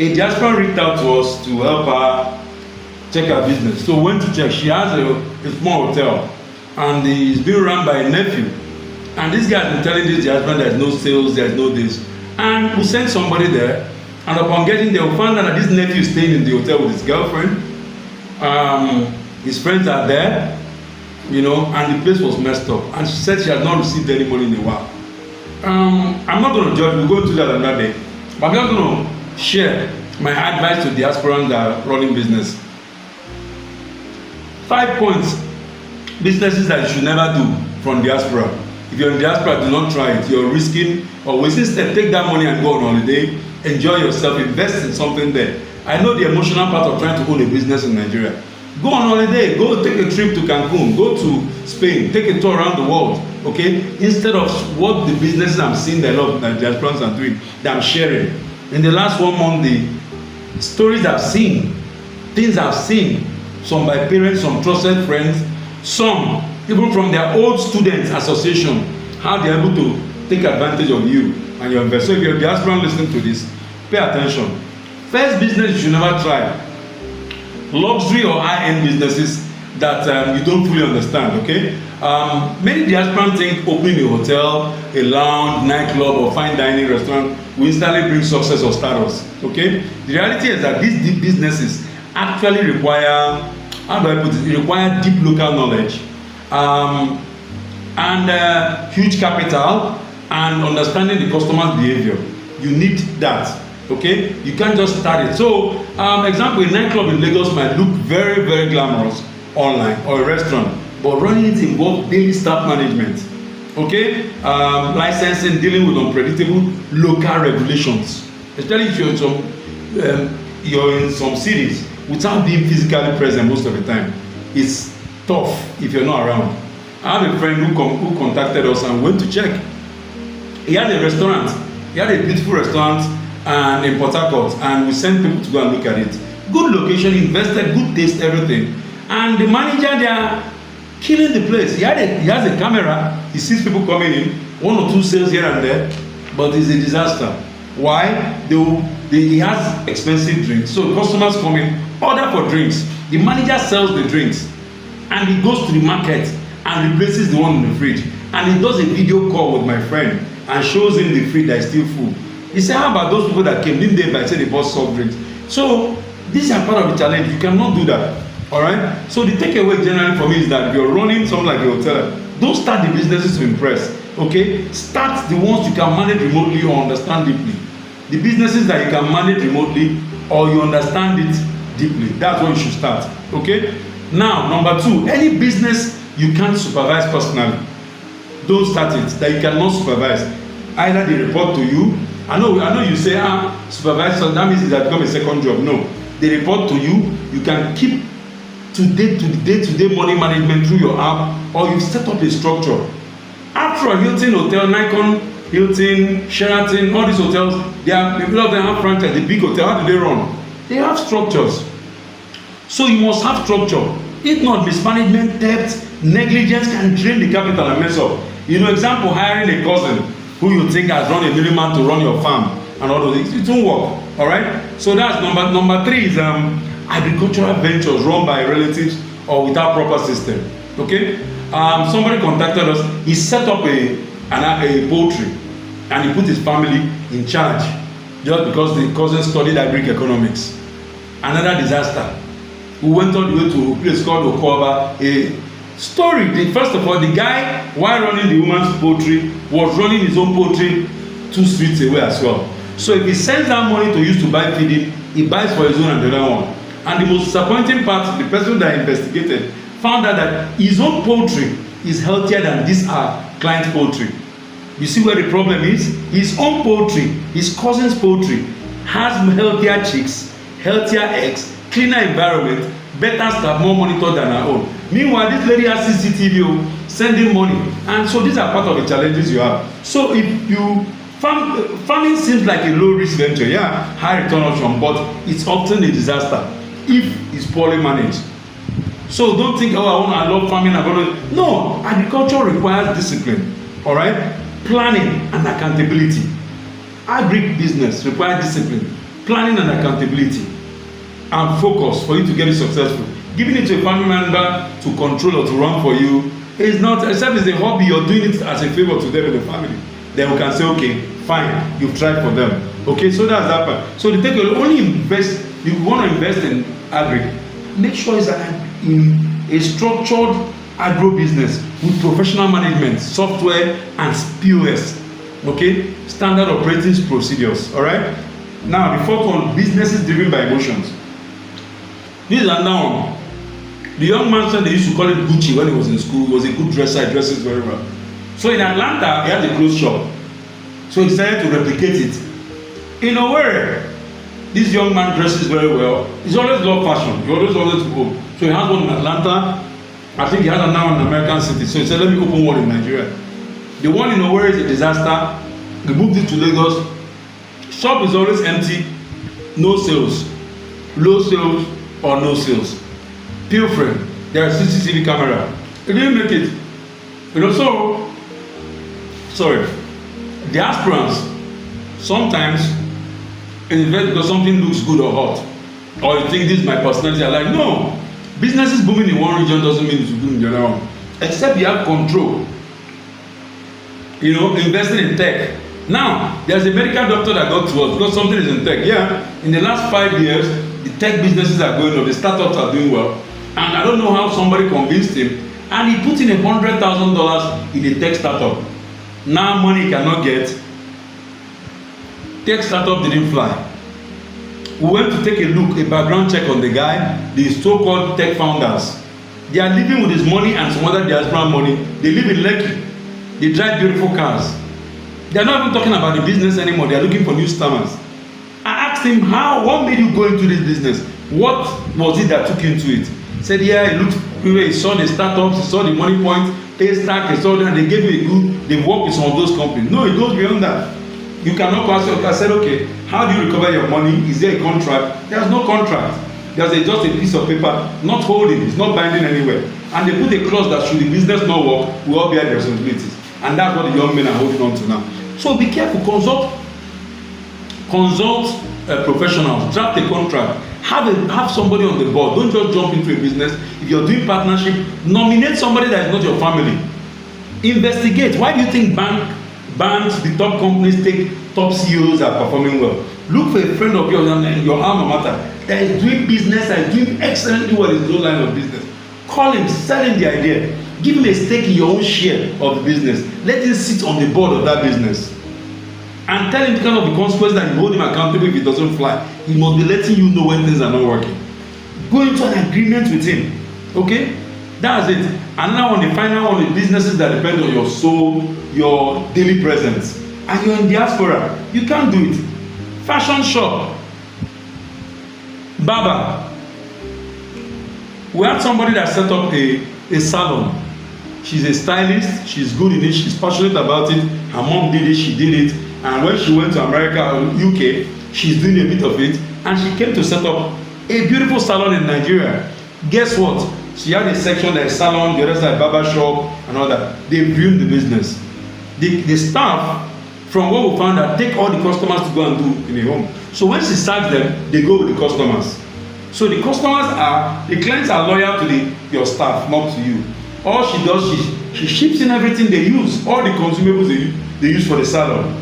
A diaspora reached out to us to help her check her business. So we went to check. She has a small hotel, and it's being run by a nephew. And this guy has been telling this diaspora there's no sales, there's no this. And we sent somebody there, and upon getting there, we found out that this nephew is staying in the hotel with his girlfriend. His friends are there, you know, and the place was messed up. And she said she has not received any money in a while. I'm not going to judge, we'll go into that another day. But I'm just going to share my advice to diasporans that are running business. 5 points, businesses that you should never do from diaspora. If you're in diaspora, do not try it. You're risking or wasting steps. Take that money and go on holiday. Enjoy yourself. Invest in something there. I know the emotional part of trying to own a business in Nigeria. Go on holiday. Go take a trip to Cancun. Go to Spain. Take a tour around the world. Okay? Instead of what the businesses I'm seeing that a lot of diasporans are doing, that I'm sharing. In the last 1 month, the stories I've seen, things I've seen, some by parents, some trusted friends, some even from their old students association, how they're able to take advantage of you and your investment. So if you're a diaspora listening to this, pay attention. First business you should never try. Luxury or high-end businesses that you don't fully understand, okay? Many diasporans think opening a hotel, a lounge, nightclub, or fine dining restaurant will instantly bring success or status, okay? The reality is that these deep businesses actually require, how do I put it? It requires deep local knowledge and huge capital and understanding the customer's behavior. You need that, okay? You can't just start it. So, example, a nightclub in Lagos might look very, very glamorous online, or a restaurant, but running it involves daily staff management, okay? Licensing, dealing with unpredictable local regulations, especially if you're in some cities without being physically present most of the time. It's tough if you're not around. I have a friend who contacted us and went to check. He had a restaurant. He had a beautiful restaurant in Port Harcourt, and we sent people to go and look at it. Good location, invested, good taste, everything. And the manager, they are killing the place. He has a camera. He sees people coming in, 1 or 2 sales here and there, but it's a disaster. Why? He has expensive drinks. So customers come in, order for drinks. The manager sells the drinks, and he goes to the market and replaces the one in the fridge. And he does a video call with my friend and shows him the fridge that is still full. He said, how about those people that came in there by saying they bought soft drinks? So these are part of the challenge. You cannot do that. All right? So the takeaway generally for me is that if you're running something like a hotel, don't start the businesses to impress. Okay? Start the ones you can manage remotely or understand deeply. The businesses that you can manage remotely or you understand it deeply. That's when you should start. Okay? Now, number 2, any business you can't supervise personally, don't start it. That you cannot supervise. Either they report to you. I know you say, supervisor, that means that become a second job. No. They report to you. You can keep day-to-day money management through your app, or you set up a structure. After a Hilton hotel, Nikon, Hilton, Sheraton, all these hotels, a lot of them have franchise. The big hotel, how do they run? They have structures. So you must have structure. If not, mismanagement, debt, negligence can drain the capital and mess up. You know, example, hiring a cousin who you think has run a middleman to run your farm and all those things, it won't work. All right. So that's number 3 is agricultural ventures run by relatives or without proper system. Okay. Somebody contacted us. He set up a poultry, and he put his family in charge just because the cousin studied agric economics. Another disaster. We went all the way to a place called Okoba. A story. First of all, the guy, while running the woman's poultry, was running his own poultry 2 streets away as well. So if he sends that money to use to buy feeding, he buys for his own and the other one. And the most disappointing part, the person that investigated found out that his own poultry is healthier than this client's poultry. You see where the problem is? His own poultry, his cousin's poultry, has healthier chicks, healthier eggs, cleaner environment, better staff, more monitored than our own. Meanwhile, this lady has CCTV sending money. And so these are part of the challenges you have. So if you farming seems like a low risk venture, high return option, but it's often a disaster if it's poorly managed. So don't think, I love farming. No, agriculture requires discipline. All right, planning and accountability. Agri business requires discipline, planning and accountability and focus for you to get it successful. Giving it to a family member to control or to run for you is not, except it's a hobby, you're doing it as a favor to them in the family. Then we can say, okay, fine, you've tried for them. Okay, so that's that part. So the take only invest, you want to invest in agri, make sure it's in a structured agro business with professional management, software, and POS. Okay, standard operating procedures. All right. Now the fourth one, businesses driven by emotions. This is another one. The young man said they used to call it Gucci when he was in school. He was a good dresser, he dresses very well. So in Atlanta, he had a clothes shop. So he decided to replicate it. In Owerri, this young man dresses very well. He's always loved fashion. He always wanted to go. So he has one in Atlanta. I think he has another one in American City. So he said, let me open one in Nigeria. The one in Owerri is a disaster. They moved it to Lagos. Shop is always empty. No sales. Low sales or no sales. Pilfering. There is CCTV camera. He didn't make it. You know, so, sorry. Diasporans sometimes invest because something looks good or hot. Or you think this is my personality. I'm like, no. Businesses booming in one region doesn't mean it's booming in the other one. Except you have control. You know, investing in tech. Now, there's a medical doctor that got to us because something is in tech. Yeah, in the last 5 years, the tech businesses are going up, the startups are doing well. And I don't know how somebody convinced him. And he put in $100,000 in a tech startup. Now money he cannot get. Tech startup didn't fly. We went to take a look, a background check on the guy, the so-called tech founders. They are living with his money and some other diaspora money. They live in Lekki. They drive beautiful cars. They are not even talking about the business anymore. They are looking for new customers. I asked him, what made you go into this business? What was it that took you into it? He said, yeah, he looked, he saw the startups, he saw the money point, Paystack, he saw that, they gave me a good, they work with some of those companies. No, it goes beyond that. You cannot pass your, I said, okay, how do you recover your money? Is there a contract? There's no contract. There's just a piece of paper, not holding, it's not binding anywhere. And they put a clause that should the business not work, we all bear the responsibilities. And that's what the young men are holding on to now. So be careful, consult professionals, draft a contract, have somebody on the board. Don't just jump into a business. If you're doing partnership, nominate somebody that is not your family. Investigate. Why do you think banks, the top companies take top CEOs that are performing well? Look for a friend of yours and your alma mater that is doing business, that is doing excellently well in his own line of business. Call him, sell him the idea. Give him a stake in your own share of the business. Let him sit on the board of that business. And tell him the kind of the consequences that you hold him accountable if it doesn't fly. He must be letting you know when things are not working. Go into an agreement with him. Okay? That's it. And now on the final one, the businesses that depend on your soul, your daily presence. And you're in diaspora. You can't do it. Fashion shop. Barber. We had somebody that set up a salon. She's a stylist. She's good in it. She's passionate about it. Her mom did it. She did it. And when she went to America or UK, she's doing a bit of it. And she came to set up a beautiful salon in Nigeria. Guess what? She had a section that is salon, the other side barber shop, and all that. They ruined the business. The staff, from what we found out, take all the customers to go and do in a home. So when she sacks them, they go with the customers. So the clients are loyal to your staff, not to you. All she does, she ships in everything they use, all the consumables they use for the salon.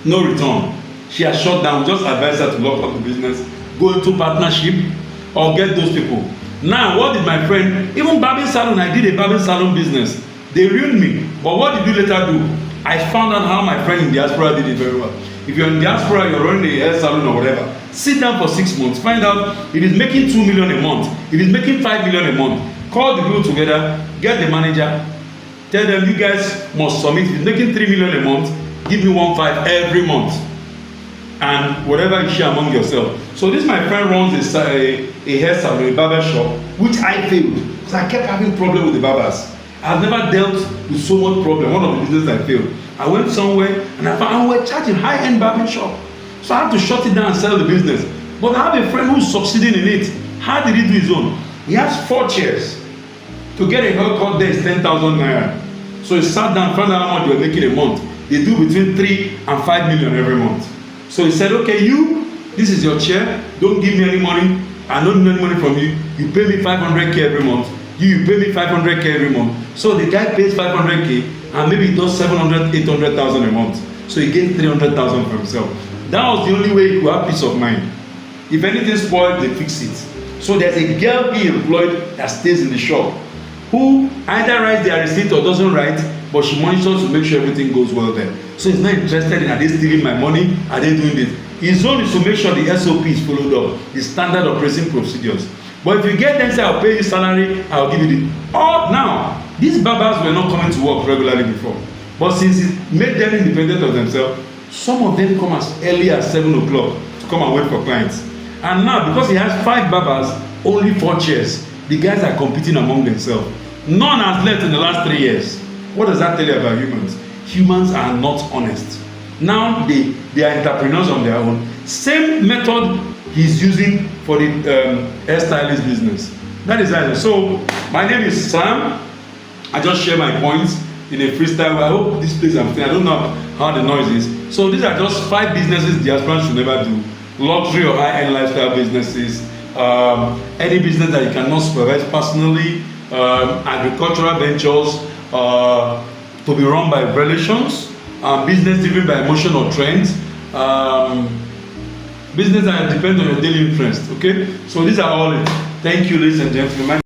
No return. She has shut down. Just advise her to lock up the business, go into partnership, or get those people. Now, what did my friend, even barbing salon, I did a barbing salon business. They ruined me. But what did you later do? I found out how my friend in diaspora did it very well. If you're in diaspora, you're running a hair salon or whatever, sit down for 6 months, find out if he's making 2 million a month, if he's making 5 million a month. Call the people together, get the manager, tell them you guys must submit. If he's making 3 million a month, give me 1.5 every month. And whatever you share among yourself. So this my friend runs a hair salon, a barber shop, which I failed because I kept having problem with the barbers. I've never dealt with so much problem. One of the business I failed. I went somewhere and I found we're charging high-end barbering shop. So I had to shut it down and sell the business. But I have a friend who's succeeding in it. How did he do his own? He has 4 chairs. To get a haircut there is 10,000 naira. So he sat down, found out how much they were making a month. They do between 3 and 5 million every month. So he said, okay, you this is your chair, don't give me any money, I don't need any money from you, you pay me 500k every month, you pay me 500k every month. So the guy pays 500k and maybe he does 700, 800,000 a month. So he gains 300,000 for himself. That was the only way he could have peace of mind. If anything spoiled, they fix it. So there's a girl he employed that stays in the shop, who either writes their receipt or doesn't write, but she monitors to make sure everything goes well there. So he's not interested in, are they stealing my money, are they doing this? His own is to make sure the SOP is followed up, the standard operating procedures. But if you get them say, I'll pay you salary, I'll give you the, oh, now, these barbers were not coming to work regularly before. But since it made them independent of themselves, some of them come as early as 7 o'clock to come and wait for clients. And now, because he has 5 barbers, only 4 chairs, the guys are competing among themselves. None has left in the last 3 years. What does that tell you about humans? Humans are not honest. Now they are entrepreneurs on their own. Same method he's using for the hairstylist business. That is it. So my name is Sam. I just share my points in a freestyle. I hope this place I'm staying, I don't know how the noise is. So these are just 5 businesses Diasporans should never do. Luxury or high-end lifestyle businesses, any business that you cannot supervise personally, agricultural ventures, to be run by relations, business driven by emotion or trends, business that depends on your daily interest. Okay, so these are all it. Thank you, ladies and gentlemen.